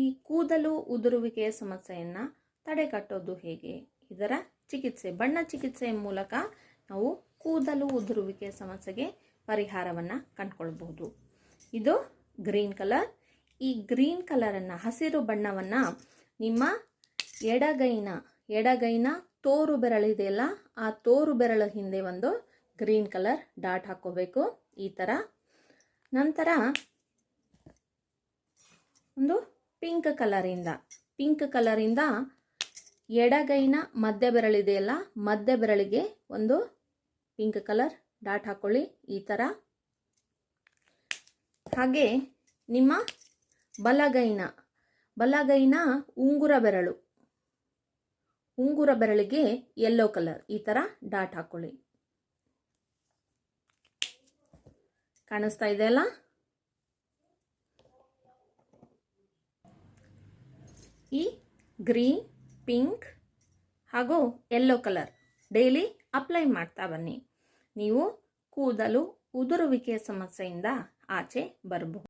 ಈ ಕೂದಲು ಉದುರುವಿಕೆಯ ಸಮಸ್ಯೆಯನ್ನು ತಡೆಗಟ್ಟೋದು ಹೇಗೆ? ಇದರ ಚಿಕಿತ್ಸೆ, ಬಣ್ಣ ಚಿಕಿತ್ಸೆಯ ಮೂಲಕ ನಾವು ಕೂದಲು ಉದುರುವಿಕೆಯ ಸಮಸ್ಯೆಗೆ ಪರಿಹಾರವನ್ನು ಕಂಡುಕೊಳ್ಬಹುದು. ಇದು ಗ್ರೀನ್ ಕಲರ್. ಈ ಗ್ರೀನ್ ಕಲರನ್ನು, ಹಸಿರು ಬಣ್ಣವನ್ನು ನಿಮ್ಮ ಎಡಗೈನ ತೋರು ಬೆರಳಿದೆಯಲ್ಲ, ಆ ತೋರು ಬೆರಳ ಹಿಂದೆ ಒಂದು ಗ್ರೀನ್ ಕಲರ್ ಡಾಟ್ ಹಾಕೋಬೇಕು ಈ ಥರ. ನಂತರ ಒಂದು ಪಿಂಕ್ ಕಲರಿಂದ ಎಡಗೈನ ಮಧ್ಯ ಬೆರಳಿದೆಯಲ್ಲ, ಮಧ್ಯ ಬೆರಳಿಗೆ ಒಂದು ಪಿಂಕ್ ಕಲರ್ ಡಾಟ್ ಹಾಕೊಳ್ಳಿ ಈ ಥರ. ಹಾಗೆ ನಿಮ್ಮ ಬಲಗೈನ ಉಂಗುರ ಬೆರಳಿಗೆ ಯೆಲ್ಲೋ ಕಲರ್ ಈ ಥರ ಡಾಟ್ ಹಾಕೊಳ್ಳಿ. ಕಾಣಿಸ್ತಾ ಇದೆಯಲ್ಲ? ಈ ಗ್ರೀನ್, ಪಿಂಕ್ ಹಾಗೂ ಯೆಲ್ಲೋ ಕಲರ್ ಡೈಲಿ ಅಪ್ಲೈ ಮಾಡ್ತಾ ಬನ್ನಿ. ನೀವು ಕೂದಲು ಉದುರುವಿಕೆಯ ಸಮಸ್ಯೆಯಿಂದ ಆಚೆ ಬರಬಹುದು.